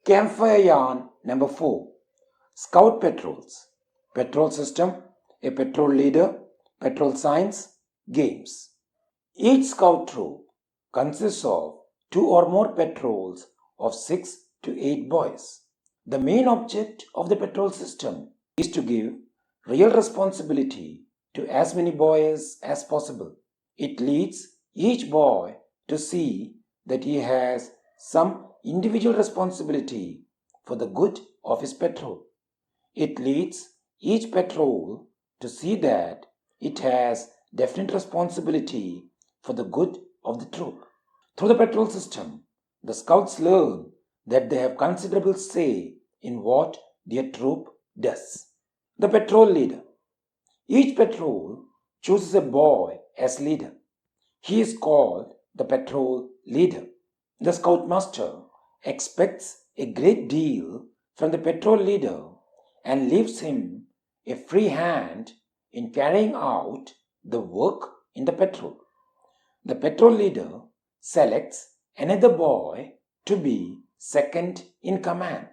Campfire yarn number 4. Scout patrols. Petrol system, a petrol leader, petrol science, games. Each scout troop consists of 2 or more patrols of 6 to 8 boys. The main object of the petrol system is to give real responsibility to as many boys as possible. It leads each boy to see that he has some individual responsibility for the good of his patrol. It leads each patrol to see that it has definite responsibility for the good of the troop. Through the petrol system, the scouts learn that they have considerable say in what their troop does. The petrol leader. Each patrol chooses a boy as leader. He is called the petrol leader. The scoutmaster expects a great deal from the petrol leader and leaves him a free hand in carrying out the work in the patrol. The petrol leader selects another boy to be second in command.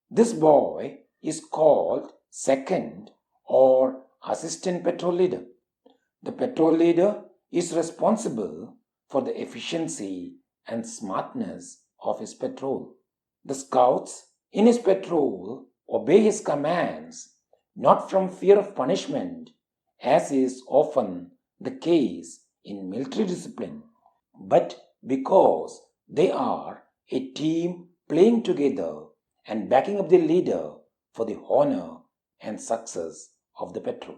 This boy is called second or assistant petrol leader. The petrol leader is responsible for the efficiency and smartness of his patrol. The scouts in his patrol obey his commands not from fear of punishment, as is often the case in military discipline, but because they are a team playing together and backing up the leader for the honor and success of the patrol.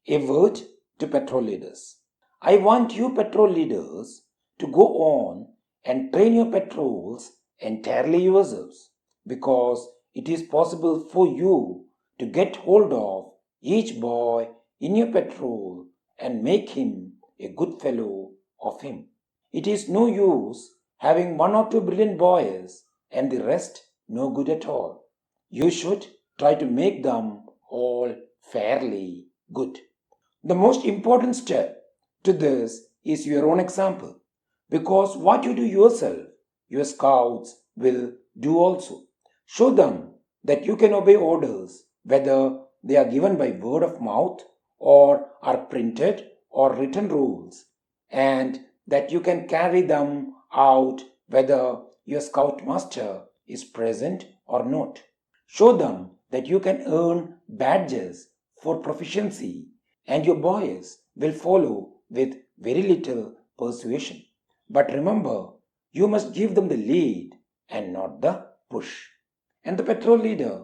A word to petrol leaders. I want you petrol leaders to go on and train your patrols entirely yourselves, because it is possible for you to get hold of each boy in your patrol and make him a good fellow of him. It is no use having 1 or 2 brilliant boys and the rest no good at all. You should try to make them all fairly good. The most important step to this is your own example, because what you do yourself, your scouts will do also. Show them that you can obey orders, whether they are given by word of mouth or are printed or written rules, and that you can carry them out whether your scoutmaster is present or not. Show them that you can earn badges for proficiency, and your boys will follow with very little persuasion. But remember, you must give them the lead and not the push. And the petrol leader,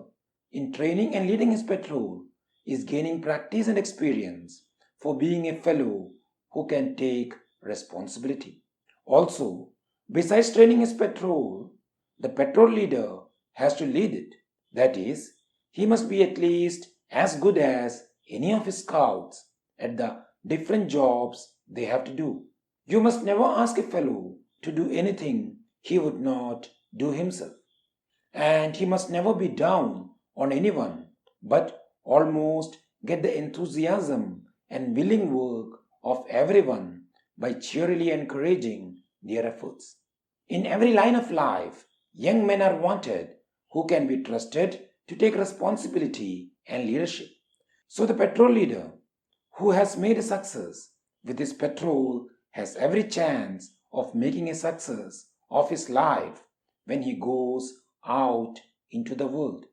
in training and leading his patrol, is gaining practice and experience for being a fellow who can take responsibility. Also, besides training his patrol, the petrol leader has to lead it. That is, he must be at least as good as any of his scouts at the different jobs they have to do. You must never ask a fellow to do anything he would not do himself. And he must never be down on anyone, but almost get the enthusiasm and willing work of everyone by cheerily encouraging their efforts. In every line of life, young men are wanted who can be trusted to take responsibility and leadership. So the petrol leader who has made a success with his patrol has every chance of making a success of his life when he goes out into the world.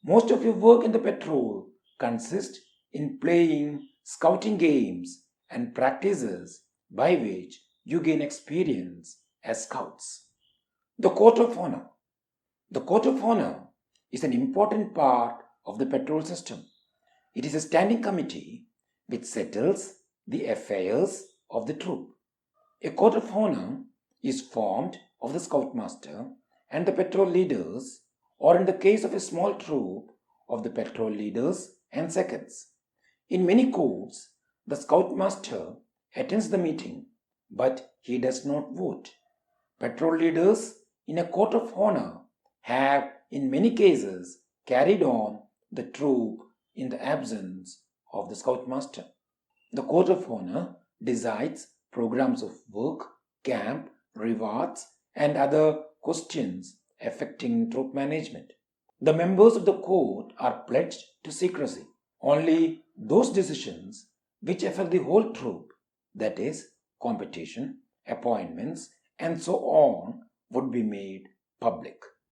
Most of your work in the patrol consists in playing scouting games and practices by which you gain experience as scouts. The Court of Honor. The Court of Honor is an important part of the patrol system. It is a standing committee which settles the affairs of the troop. A court of honor is formed of the scoutmaster and the petrol leaders, or in the case of a small troop, of the petrol leaders and seconds. In many courts, the scoutmaster attends the meeting, but he does not vote. Petrol leaders in a court of honor have, in many cases, carried on the troop in the absence of the Scoutmaster. The Court of Honor decides programs of work, camp, rewards, and other questions affecting troop management. The members of the court are pledged to secrecy. Only those decisions which affect the whole troop, that is, competition, appointments, and so on, would be made public.